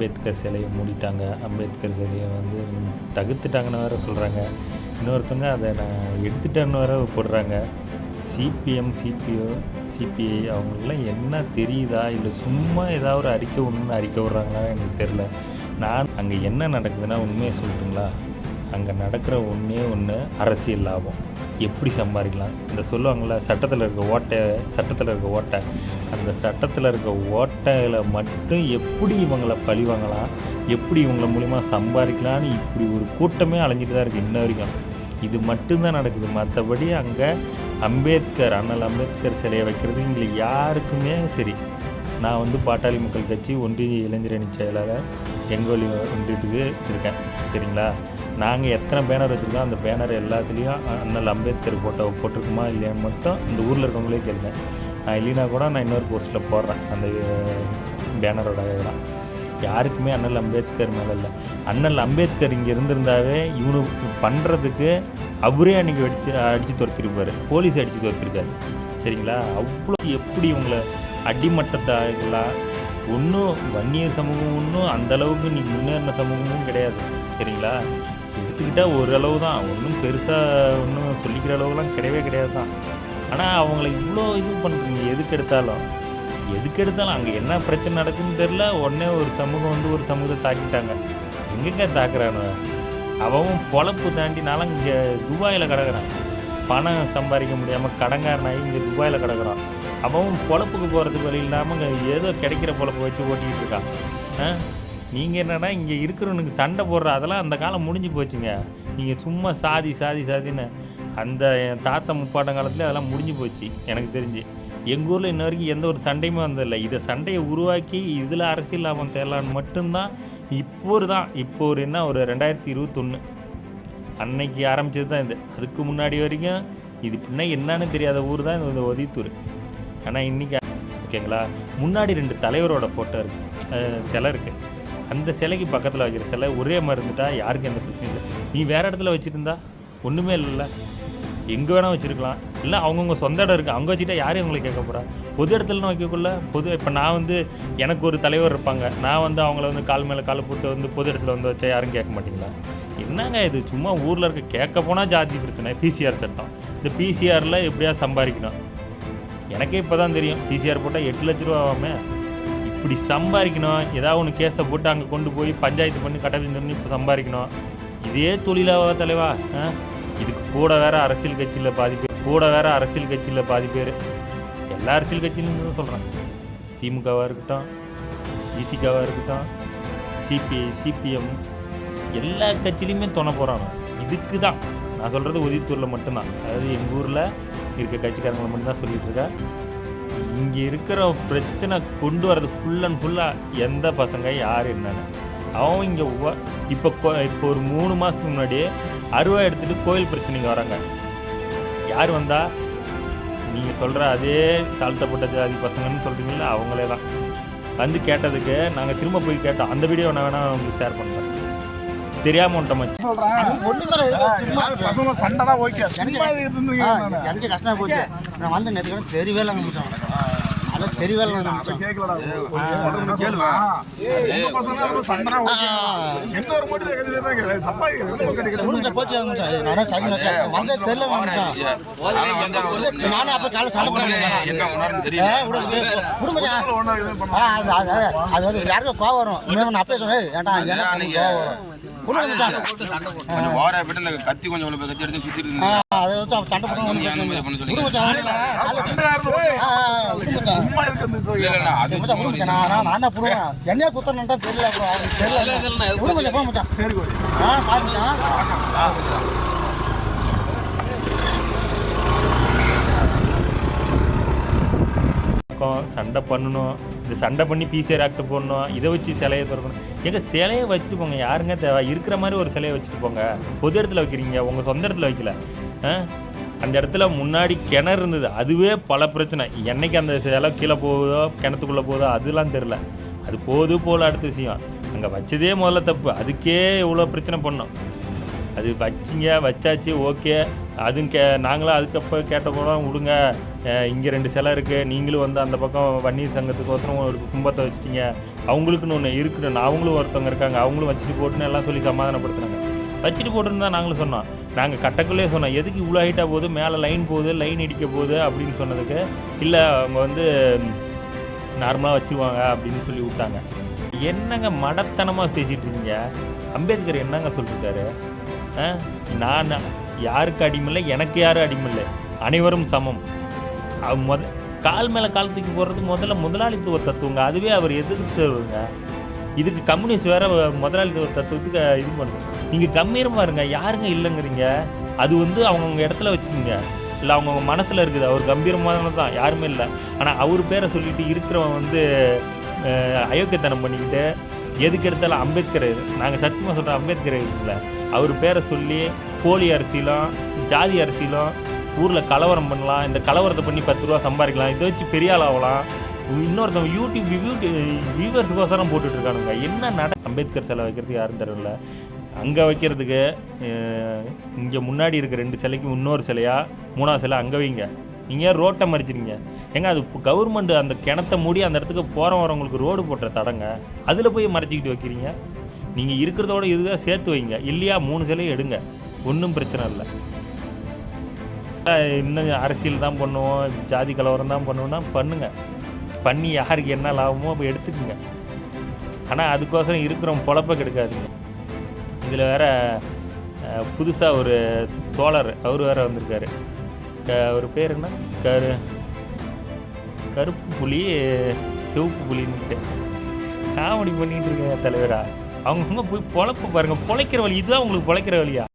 அம்பேத்கர் சிலையை மூடிட்டாங்க, அம்பேத்கர் சிலையை வந்து தகுத்துட்டாங்கன்னு வேறு சொல்கிறாங்க. இன்னொருத்தங்க அதை நான் எடுத்துட்டேன்னு வேறு போடுறாங்க. சிபிஎம், சிபிஐ அவங்களுக்குலாம் என்ன தெரியுதா, இல்லை சும்மா ஏதாவது ஒரு அறிக்கை ஒன்று அறிக்கை விட்றாங்களா எனக்கு தெரில. நான் அங்கே என்ன நடக்குதுன்னா உண்மையை சொல்லட்டுங்களா, அங்கே நடக்கிற ஒன்று அரசியல் லாபம். எப்படி சம்பாதிக்கலாம், இந்த சொல்லுவாங்கள சட்டத்தில் இருக்க ஓட்டை, அந்த சட்டத்தில் இருக்க ஓட்டையில் மட்டும் எப்படி இவங்களை பழி வாங்கலாம், எப்படி இவங்கள மூலிமா சம்பாதிக்கலான்னு இப்படி ஒரு கூட்டமே அலைஞ்சிட்டு தான் இருக்குது இன்ன வரைக்கும். இது மட்டும்தான் நடக்குது. மற்றபடி அங்கே அண்ணல் அம்பேத்கர் சிலையை வைக்கிறது எங்களுக்கு யாருக்குமே சரி. நான் வந்து பாட்டாளி மக்கள் கட்சி ஒன்றிய இளைஞரணி செயலாளர் எங்கோலி ஒன்றியத்துக்கு இருக்கேன், சரிங்களா. நாங்கள் எத்தனை பேனர் வச்சுருக்கோம், அந்த பேனர் எல்லாத்துலேயும் அண்ணல் அம்பேத்கர் ஃபோட்டோவை போட்டிருக்குமா இல்லையான்னு மட்டும் இந்த ஊரில் இருக்கவங்களே கேளுங்க. நான் இல்லைனா கூட நான் இன்னொரு போஸ்ட்டில் போடுறேன் அந்த பேனரோட இதெல்லாம். யாருக்குமே அண்ணல் அம்பேத்கர் மேலே இல்லை. அண்ணல் அம்பேத்கர் இங்கே இருந்திருந்தாவே இவனுக்கு பண்ணுறதுக்கு அவரே அன்றைக்கி அடித்து துரத்திருப்பார், போலீஸ் அடித்து துரத்திருக்காரு, சரிங்களா. அவ்வளோ எப்படி இவங்களை அடிமட்டத்தாகலாம். ஒன்றும் வன்னியர் சமூகம் ஒன்றும் அந்தளவுக்கு இன்றைக்கி முன்னேறின சமூகமும் கிடையாது, சரிங்களா. எடுத்துக்கிட்டால் ஓரளவு தான், ஒன்றும் பெருசாக ஒன்றும் சொல்லிக்கிற அளவுலாம் கிடையாது தான். ஆனால் அவங்கள இவ்வளோ இது பண்ணுறீங்க எதுக்கு எடுத்தாலும் அங்கே என்ன பிரச்சனை நடக்குதுன்னு தெரில. உடனே ஒரு சமூகம் வந்து ஒரு சமூகத்தை தாக்கிட்டாங்க. எங்கெங்க தாக்குறானு அவன் பொழப்பு தாண்டினாலும் இங்கே துபாயில் கிடக்குறான். பணம் சம்பாதிக்க முடியாமல் கடங்காரனாகி இங்கே துபாயில் கிடக்குறான். அவன் பொழப்புக்கு போகிறதுக்கு வழி இல்லாமல் ஏதோ கிடைக்கிற பொழப்பை வச்சு ஓட்டிக்கிட்டு இருக்கான். நீங்கள் என்னன்னா இங்கே இருக்கிறவனுக்கு சண்டை போடுற அதெல்லாம் அந்த காலம் முடிஞ்சு போச்சுங்க. நீங்கள் சும்மா சாதின்னு அந்த என் தாத்தா முப்பாட்டம் காலத்துலேயே அதெல்லாம் முடிஞ்சு போச்சு எனக்கு தெரிஞ்சு. எங்கள் ஊரில் இன்ன வரைக்கும் எந்த ஒரு சண்டையுமே வந்ததில்லை. இதை சண்டையை உருவாக்கி இதில் அரசியல் லாபம் தேரலான்னு மட்டும்தான் இப்போ ஒரு என்ன ஒரு 2021 அன்னைக்கு ஆரம்பித்தது தான் இது. அதுக்கு முன்னாடி வரைக்கும் இது பின்னா என்னன்னு தெரியாத ஊர் தான் இந்த ஒதித்தூர். ஆனால் இன்றைக்கி ஓகேங்களா, முன்னாடி 2 தலைவரோட ஃபோட்டோ இருக்குது, சிலை இருக்குது. அந்த சிலைக்கு பக்கத்தில் வைக்கிற சிலை ஒரே மாதிரி இருந்துட்டா யாருக்கும் எந்த பிரச்சனையும் இல்லை. நீ வேறு இடத்துல வச்சுருந்தா ஒன்றுமே இல்லைல்ல, எங்கே வேணால் வச்சுருக்கலாம். இல்லை அவங்கவுங்க சொந்த இடம் இருக்குது, அவங்க வச்சுட்டா யாரையும் அவங்களை கேட்க போகிறா. பொது இடத்துலன்னு வைக்கக்குள்ள இப்போ நான் வந்து எனக்கு ஒரு தலைவர் இருப்பாங்க, நான் வந்து அவங்கள வந்து கால் மேலே காலை போட்டு வந்து பொது இடத்துல வந்து வச்சா யாரும் கேட்க மாட்டிங்களா? என்னங்க இது சும்மா ஊரில் இருக்க கேட்க போனால் ஜாதி பிரச்சனை. பிசிஆர் சட்டம், இந்த பிசிஆரில் எப்படியா சம்பாதிக்கணும். எனக்கே இப்போ தான் தெரியும் பிசிஆர் போட்டால் 8 லட்ச ரூபா ஆகாம இப்படி சம்பாதிக்கணும். ஏதாவது ஒன்று கேஸை போட்டு அங்கே கொண்டு போய் பஞ்சாயத்து பண்ணி கட்டணம் இப்போ சம்பாதிக்கணும். இதே தொழிலாக தலைவா. இதுக்கு கூட வேறு அரசியல் கட்சியில் பாதி பேர் எல்லா அரசியல் கட்சியிலும் தான் சொல்கிறேன். திமுகவாக இருக்கட்டும், இசிகாவாக இருக்கட்டும், சிபிஐ, சிபிஎம், எல்லா கட்சியிலையுமே துணை போகிறாங்க. இதுக்கு தான் நான் சொல்கிறது ஒதித்தூரில் மட்டும்தான். அதாவது எங்கள் ஊரில் இருக்க கட்சிக்காரங்களை மட்டும்தான் சொல்லிகிட்டு இருக்கேன். இங்கே இருக்கிற பிரச்சனை கொண்டு வர்றது ஃபுல்லாக எந்த பசங்க யார் என்னன்னு அவன் இங்கே இப்போ ஒரு 3 மாதத்துக்கு முன்னாடியே அருவா எடுத்துகிட்டு கோயில் பிரச்சனைக்கு வராங்க. யார் வந்தா? நீங்கள் சொல்கிற அதே தாழ்த்தப்பட்ட ஜாதி பசங்கன்னு சொல்கிறீங்களா, அவங்களே தான் வந்து கேட்டதுக்கு நாங்கள் திரும்ப போய் கேட்டோம். அந்த வீடியோ நான் வேணால் உங்களுக்கு ஷேர் பண்ணுறேன். தெரியாம ஒன்றை சண்டை தான் ஓகே. எனக்கு கஷ்டமா போச்சு. நான் வந்து நேற்று தெரியவே இல்லை நிமிஷம், அதான் தெரியவே இல்லை நிமிஷம். போச்சு வந்து தெரியல நிமிஷம். நானே அப்ப காலை சண்டை பண்ணேன். அது வந்து யாருக்கும் கோவம் வரும். நான் அப்பயே சொன்னேன், ஏன்டா கோவம் வரும். கத்தி கொஞ்சம் கத்தி எடுத்து சுத்திட்டு என்னையா குத்தா தெரியல சண்டை பண்ணணும். இந்த சண்டை பண்ணி பிசிஆர் ஆக்ட் போடணும், இதை வச்சு சிலையை திறக்கணும். எங்கள் சிலையை வச்சுட்டு போங்க, யாருங்க தேவை? இருக்கிற மாதிரி ஒரு சிலையை வச்சுட்டு போங்க. பொது இடத்துல வைக்கிறீங்க, உங்கள் சொந்த இடத்துல வைக்கல. அந்த இடத்துல முன்னாடி கிணறு இருந்தது, அதுவே பல பிரச்சனை. என்னைக்கு அந்த சிலை கீழே போகுதோ கிணத்துக்குள்ளே போகுதோ அதெல்லாம் தெரில. அது போல அடுத்த விஷயம். அங்கே வச்சதே முதல்ல தப்பு, அதுக்கே இவ்வளோ பிரச்சனை பண்ணோம். அது வச்சாச்சு ஓகே. அதுவும் நாங்களும் அதுக்கப்போ கேட்ட கூட விடுங்க, இங்கே 2 சிலை இருக்குது, நீங்களும் வந்து அந்த பக்கம் வன்னியர் சங்கத்துக்கு ஒருத்தரும் ஒரு கும்பத்தை வச்சுட்டீங்க, அவங்களுக்குன்னு ஒன்று இருக்குன்னு அவங்களும் ஒருத்தவங்க இருக்காங்க, அவங்களும் வச்சுட்டு போட்டுன்னு எல்லாம் சொல்லி சமாதானப்படுத்துனாங்க. வச்சுட்டு போட்டுன்னு தான் நாங்களும் சொன்னோம். நாங்கள் கட்டக்குள்ளே சொன்னோம், எதுக்கு இவ்வளோ ஹைட்டாக போகுது, மேலே லைன் போகுது, லைன் இடிக்க போகுது அப்படின்னு சொன்னதுக்கு, இல்லை அவங்க வந்து நார்மலாக வச்சுருவாங்க அப்படின்னு சொல்லி விட்டாங்க. என்னங்க மடத்தனமாக பேசிகிட்டு இருக்கீங்க? அம்பேத்கர் என்னங்க சொல்லியிருக்காரு? நான் யாருக்கு அடிமில்லை, எனக்கு யாரும் அடிமில்லை, அனைவரும் சமம். கால் மேலே கால் தூக்கி போடுறது முதல்ல முதலாளித்துவ தத்துவங்க, அதுவே அவர் எதிர்த்துருங்க. இதுக்கு கம்யூனிஸ்ட் வேறு முதலாளித்துவ தத்துவத்துக்கு இது பண்ணும். நீங்கள் கம்பீரமாக இருங்க, யாருங்க இல்லைங்கிறீங்க? அது வந்து அவங்கவுங்க இடத்துல வச்சுக்கோங்க, இல்லை அவங்கவுங்க மனசில் இருக்குது. அவர் கம்பீரமானது தான், யாருமே இல்லை. ஆனால் அவர் பேரை சொல்லிட்டு இருக்கிறவன் வந்து அயோக்கியத்தனம் பண்ணிக்கிட்டு எதுக்கு எடுத்தாலும் அம்பேத்கர், நாங்கள் சத்தியமாக சொல்கிறோம், அம்பேத்கர் இருக்குல்ல, அவர் பேரை சொல்லி போலி அரசியலும் ஜாதி அரசியலும் ஊரில் கலவரம் பண்ணலாம், இந்த கலவரத்தை பண்ணி 10 ரூபா சம்பாதிக்கலாம், இதை வச்சு பெரிய ஆள் ஆகலாம். இன்னொருத்தவங்க யூடியூப் வியூவர்ஸுக்கோசரம் போட்டுட்ருக்கானுங்க. என்ன அம்பேத்கர் சிலை வைக்கிறதுக்கு யாரும் தெரியல. அங்கே வைக்கிறதுக்கு இங்கே முன்னாடி இருக்க 2 சிலைக்கு இன்னொரு சிலையா 3ஆவது சிலை அங்கே வைங்க. நீங்கள் ரோட்டை மறிச்சிருங்க. ஏங்க அது கவர்மெண்ட் அந்த கிணத்தை மூடி அந்த இடத்துக்கு வரவங்களுக்கு ரோடு போட்ட தடங்க, அதில் போய் மறைச்சிக்கிட்டு வைக்கிறீங்க. நீங்கள் இருக்கிறதோட இதுதான் சேர்த்து வைங்க. இல்லையா 3 சிலையை எடுங்க, ஒன்றும் பிரச்சனை இல்லை. இன்னும் அரசியல் தான் பண்ணுவோம், ஜாதி கலவரம் தான் பண்ணுவோன்னா பண்ணுங்கள், பண்ணி யாருக்கு என்ன லாபமோ அப்போ எடுத்துக்குங்க. ஆனால் அதுக்கோசரம் இருக்கிறவங்க பொழப்ப கெடுக்காதுங்க. இதில் வேறு புதுசாக ஒரு தோழர் அவர் வேறு வந்திருக்காரு. ஒரு பேர் என்ன, கருப்பு புலி சிவப்பு புலின்னுட்டு காமெடி பண்ணிகிட்டு இருக்க தலைவரா. அவங்கவுங்க போய் பொழப்பு பாருங்கள், பொழைக்கிற வழி இதுதான் உங்களுக்கு பொழைக்கிற வழியா?